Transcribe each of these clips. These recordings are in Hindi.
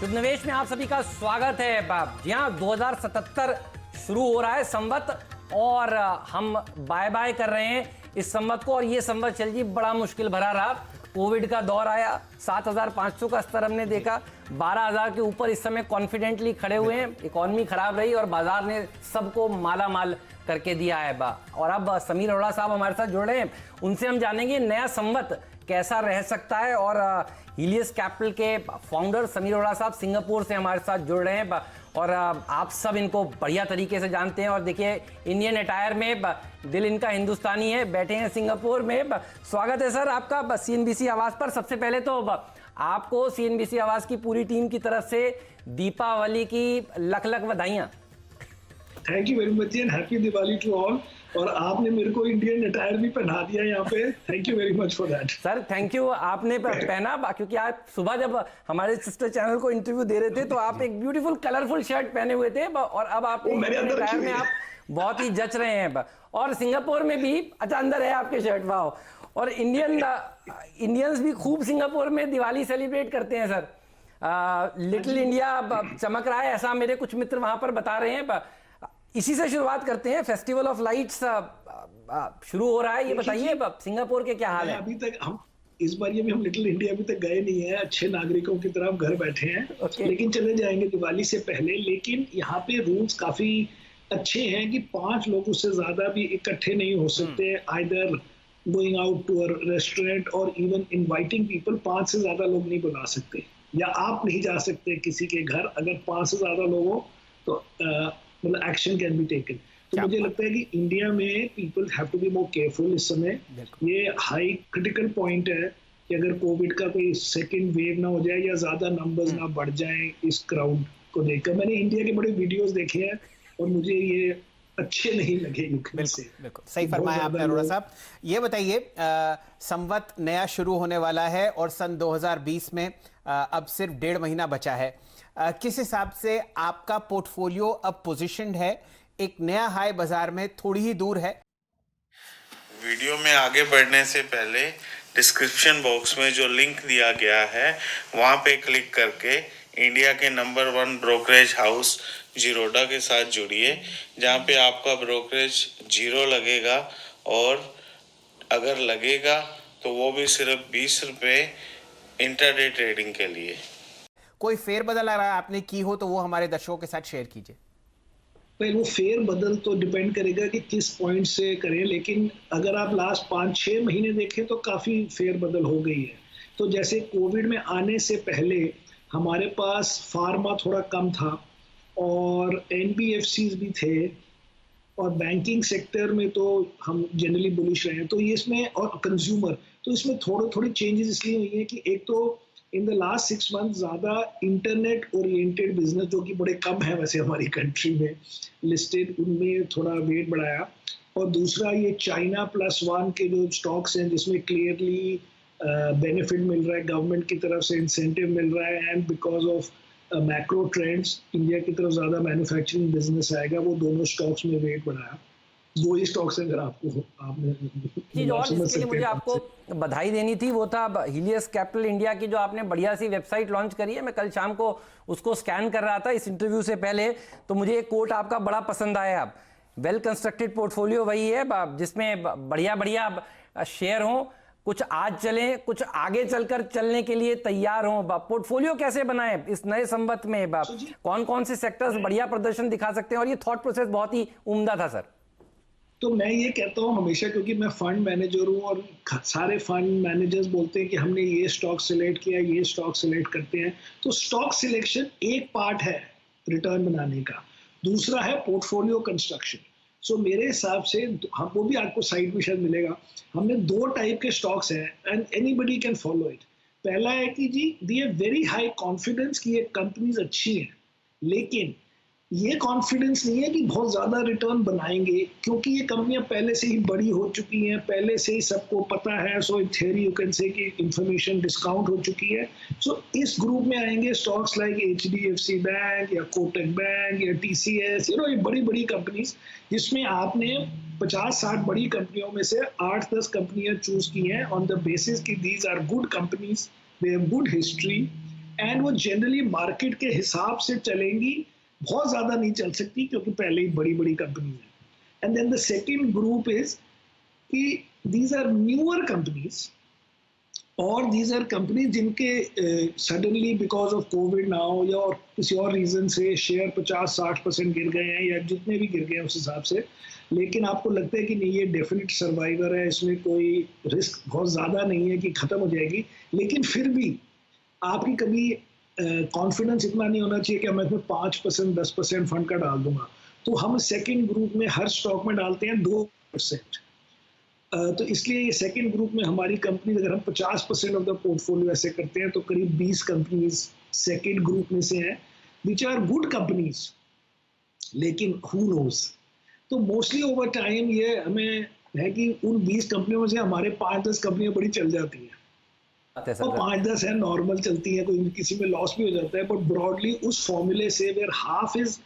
निवेश में आप सभी का स्वागत है। जी हाँ, 2077 शुरू हो रहा है संवत, और हम बाय बाय कर रहे हैं इस संवत को। और ये संवत चल जी बड़ा मुश्किल भरा रहा। कोविड का दौर आया, 7,500 का स्तर हमने देखा, 12,000 के ऊपर इस समय कॉन्फिडेंटली खड़े हुए हैं। इकॉनमी खराब रही और बाजार ने सबको माला माल करके दिया है। और अब समीर अरोड़ा साहब हमारे साथ जुड़ रहे हैं, उनसे हम जानेंगे नया संवत कैसा रह सकता है। और हीलियस कैपिटल के फाउंडर समीर अरोड़ा साहब सिंगापुर से हमारे साथ जुड़ रहे हैं, और आप सब इनको बढ़िया तरीके से जानते हैं। और देखिए, इंडियन अटायर में दिल इनका हिंदुस्तानी है, बैठे हैं सिंगापुर में। स्वागत है सर आपका सीएनबीसी आवाज पर। सबसे पहले तो आपको सीएनबीसी आवाज की पूरी टीम की तरफ से दीपावली की लख लख बधाइयां। Thank you very much and happy Diwali to all. और आपने मेरे को इंडियन अटायर भी पहना दिया यहाँ पे, thank you very much for that. Sir thank you, आपने पहना, क्योंकि आप सुबह जब हमारे सिस्टर चैनल को इंटरव्यू दे रहे थे तो आप एक ब्यूटीफुल कलरफुल शर्ट पहने हुए थे, और अब आप इंडियन अटायर में आप बहुत ही जच रहे हैं। और सिंगापुर में भी, अच्छा अंदर है आपके शर्ट, वाह। और इंडियंस भी खूब सिंगापुर में दिवाली सेलिब्रेट करते हैं सर। लिटिल इंडिया चमक रहा है, ऐसा मेरे कुछ मित्र वहां पर बता रहे हैं। इसी से शुरुआत करते हैं, फेस्टिवल ऑफ लाइट्स शुरू हो रहा है, ये बताइए सिंगापुर के क्या हाल है? अभी तक हम इस बार ये भी हम लिटिल इंडिया अभी तक गए नहीं है, अच्छे नागरिकों की तरह घर बैठे हैं। लेकिन चले जाएंगे दिवाली से पहले। लेकिन यहाँ पे रूल्स काफी अच्छे हैं कि 5 लोगों से ज्यादा भी इकट्ठे नहीं हो सकते, either going out to a restaurant और इवन इनवाइटिंग पीपल। 5 से ज्यादा लोग नहीं बुला सकते, या आप नहीं जा सकते किसी के घर। अगर 5 से ज्यादा लोग हो तो मतलब एक्शन कैन बी टेकन। तो मुझे लगता है कि इंडिया में people have to be more careful इस समय। ये हाई क्रिटिकल पॉइंट है कि अगर कोविड का कोई सेकंड वेव ना हो जाए या ज्यादा नंबर्स ना बढ़ जाएं इस क्राउड को देखकर। मैंने इंडिया के बड़े वीडियोस देखे हैं और मुझे ये अच्छे नहीं लगे। बिल्कुल सही फरमाया आपने अरोड़ा साहब। ये बताइए, संवत नया शुरू होने वाला है और सन 2020 में अब सिर्फ 1.5 महीना बचा है। किस हिसाब से आपका पोर्टफोलियो अब पोजीशन्ड है? एक नया हाई बाजार में थोड़ी ही दूर है। वीडियो में आगे बढ़ने से पहले डिस्क्रिप्शन बॉक्स में जो लिंक दिया गया है वहां पे क्लिक करके इंडिया के नंबर 1 ब्रोकरेज हाउस जीरोडा के साथ जुड़िए, जहां पे आपका ब्रोकरेज 0 लगेगा, और अगर लगेगा तो वो भी सिर्फ 20 रुपये इंटरडे ट्रेडिंग के लिए। कोई फेर बदल आपने की हो तो वो हमारे दर्शकों के साथ शेयर कीजिए। भाई वो फेर बदल तो डिपेंड करेगा कि किस पॉइंट से करें, लेकिन अगर आप लास्ट 5-6 महीने देखें तो काफ़ी फेर बदल हो गई है। तो जैसे कोविड में आने से पहले हमारे पास फार्मा थोड़ा कम था और NBFCs भी थे, और बैंकिंग सेक्टर में तो हम जनरली बुलिश रहे हैं। तो ये इसमें, और कंज्यूमर, तो इसमें थोड़ी चेंजेस इसलिए हुई है कि एक तो इन द लास्ट 6 मंथ ज़्यादा इंटरनेट ओरिएंटेड बिजनेस, जो कि बड़े कम है वैसे हमारी कंट्री में लिस्टेड, उनमें थोड़ा वेट बढ़ाया। और दूसरा ये चाइना +1 के जो स्टॉक्स हैं जिसमें क्लियरली बेनिफिट मिल रहा है, गवर्नमेंट की तरफ से इंसेंटिव मिल रहा है, and because of macro trends India की तरफ ज़्यादा मैन्युफैक्चरिंग बिजनेस आएगा, वो दोनों स्टॉक्स में वेट बढ़ाया। 2 ही स्टॉक्स अगर आपको आपने जिसके लिए मुझे आपको बधाई देनी थी वो था हीलियस कैपिटल इंडिया की, जो आपने बढ़िया सी वेबसाइट लॉन्च करी है। मैं कल शाम को उसको स्कैन कर रहा था इस इंटरव्यू से पहले, तो मुझे एक कोट आपका बड़ा पसंद आया। वेल कंस्ट्रक्टेड पोर्टफोलियो वही है जिसमें बढ़िया बढ़िया शेयर हो, कुछ आज चले, कुछ आगे चलकर चलने के लिए तैयार हो। पोर्टफोलियो कैसे बनाए इस नए संवत में? कौन कौन से सेक्टर्स बढ़िया प्रदर्शन दिखा सकते हैं? और ये थॉट प्रोसेस बहुत ही उम्दा था सर। तो मैं ये कहता हूँ हमेशा, क्योंकि मैं फंड मैनेजर हूँ और सारे फंड मैनेजर्स बोलते हैं कि हमने ये स्टॉक सिलेक्ट किया, ये स्टॉक सिलेक्ट करते हैं। तो स्टॉक सिलेक्शन एक पार्ट है रिटर्न बनाने का, दूसरा है पोर्टफोलियो कंस्ट्रक्शन। सो मेरे हिसाब से हम, वो भी आपको साइट में शायद मिलेगा, हमने 2 टाइप के स्टॉक्स हैं and anybody can follow it. पहला है कि जी दी है वेरी हाई कॉन्फिडेंस कि ये कंपनीज अच्छी हैं, लेकिन ये कॉन्फिडेंस नहीं है कि बहुत ज़्यादा रिटर्न बनाएंगे, क्योंकि ये कंपनियां पहले से ही बड़ी हो चुकी हैं, पहले से ही सबको पता है। So in theory you can say कि इंफॉर्मेशन डिस्काउंट हो चुकी है। सो इस ग्रुप में आएंगे स्टॉक्स लाइक HDFC बैंक या कोटक बैंक या TCS, ये बड़ी बड़ी कंपनीज, जिसमें आपने 50-60 बड़ी कंपनियों में से 8-10 कंपनियां चूज की हैं ऑन द बेसिस कि these are good companies, they have good history, and वो जनरली मार्केट के हिसाब से चलेंगी, बहुत ज़्यादा नहीं चल सकती क्योंकि पहले ही बड़ी बड़ी कंपनी है. And then the second group is कि दीज आर न्यूअर कंपनीज, और दीज आर कंपनीज जिनके suddenly because of covid now या और किसी और रीज़न से शेयर 50-60% गिर गए हैं या जितने भी गिर गए हैं उस हिसाब से, लेकिन आपको लगता है कि नहीं ये डेफिनेट सर्वाइवर है, इसमें कोई रिस्क बहुत ज़्यादा नहीं है कि ख़त्म हो जाएगी, लेकिन फिर भी आपकी कभी कॉन्फिडेंस इतना नहीं होना चाहिए कि मैं इसमें 5% 10% फंड का डाल दूंगा. तो हम सेकेंड ग्रुप में हर स्टॉक में डालते हैं 2%. तो इसलिए ये सेकेंड ग्रुप में हमारी कंपनी, अगर हम 50% ऑफ द पोर्टफोलियो ऐसे करते हैं तो करीब 20 कंपनीज सेकेंड ग्रुप में से हैं विच आर गुड कंपनीज, लेकिन हु नोज. तो मोस्टली ओवर टाइम ये हमें है कि उन 20 कंपनियों में से हमारे 5-10 कंपनियां बड़ी चल जाती हैं और 5-10 है नॉर्मल चलती है, कोई किसी में लॉस भी हो जाता है, बट ब्रॉडली उस फॉर्मूले से where half is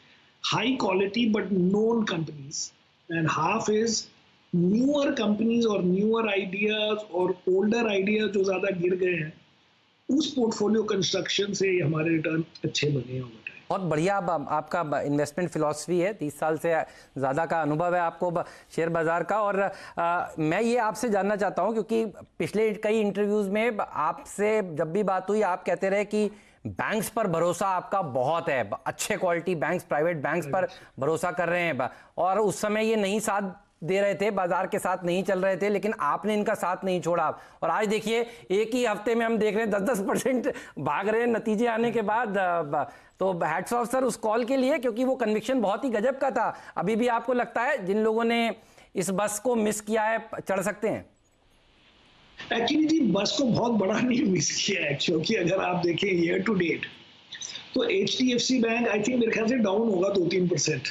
high quality but known companies and half is newer companies और न्यूअर आइडियाज और ओल्डर आइडियाज जो ज्यादा गिर गए हैं, उस पोर्टफोलियो कंस्ट्रक्शन से हमारे रिटर्न अच्छे बने हैं. बहुत बढ़िया आपका इन्वेस्टमेंट फिलॉसफी है, 30 साल से ज़्यादा का अनुभव है आपको शेयर बाज़ार का. और मैं ये आपसे जानना चाहता हूँ क्योंकि पिछले कई इंटरव्यूज़ में आपसे जब भी बात हुई आप कहते रहे कि बैंक्स पर भरोसा आपका बहुत है, अच्छे क्वालिटी बैंक्स, प्राइवेट बैंक्स पर भरोसा कर रहे हैं, और उस समय ये नहीं साथ दे रहे थे, बाजार के साथ नहीं चल रहे थे, लेकिन आपने इनका साथ नहीं छोड़ा. और आज देखिए एक ही हफ्ते में हम देख रहे हैं 10-10% भाग रहे हैं नतीजे आने के बाद. तो हैट्स ऑफ सर उस कॉल के लिए, क्योंकि वो कन्विक्शन बहुत ही गजब का था. अभी भी आपको लगता है जिन लोगों ने इस बस को मिस किया है चढ़ सकते हैं? एक्चुअली जी बस को बहुत बड़ा नहीं मिस किया है, क्योंकि अगर आप देखें ईयर टू डेट तो HDFC बैंक आई थिंक मेरे ख्याल से डाउन होगा 2-3%,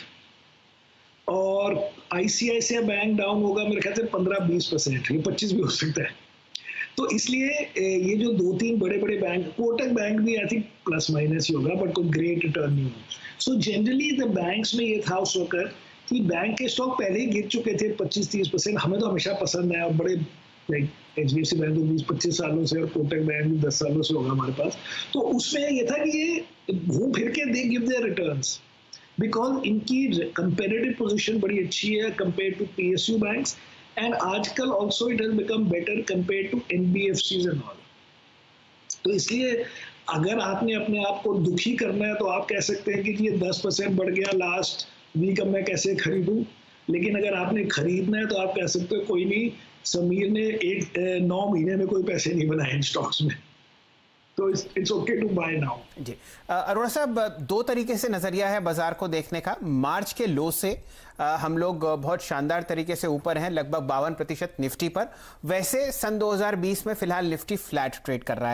और ICICI बैंक डाउन होगा मेरे ख्याल से 15-20%, ये 25 भी हो सकता है. तो इसलिए ये जो 2-3 बड़े बड़े बैंक, कोटक बैंक भी आई थिंक प्लस माइनस ही होगा, बट कोई ग्रेट रिटर्न नहीं होगा. सो जनरली द बैंक्स में ये था उस वक्त कि बैंक के स्टॉक पहले ही गिर चुके थे 25-30%. हमें तो हमेशा पसंद है, और बड़े लाइक HDFC बैंक तो 20-25 सालों से और कोटक बैंक भी 10 सालों से होगा हमारे पास. तो उसमें ये था कि ये घूम फिर के they give their returns because इनकी कंपेरेटिव पोजीशन बड़ी अच्छी है compare to PSU banks, and आजकल also it has become better compare to NBFCs and all. तो इसलिए अगर आपने अपने आप को दुखी करना है तो आप कह सकते हैं कि ये 10% बढ़ गया लास्ट वीक, अब मैं कैसे खरीदूं. लेकिन अगर आपने खरीदना है तो आप कह सकते हो कोई नहीं, समीर ने 9 महीने में कोई पैसे नहीं बनाए इन स्टॉक्स में, तो it's okay to buy now. Ji Arora साहब, 2 तरीके से नजरिया है बाजार को देखने का. मार्च के लो से हम लोग बहुत शानदार तरीके से ऊपर हैं, लगभग 52% निफ्टी पर. वैसे सन 2020 में फिलहाल निफ्टी फ्लैट ट्रेड कर रहा है.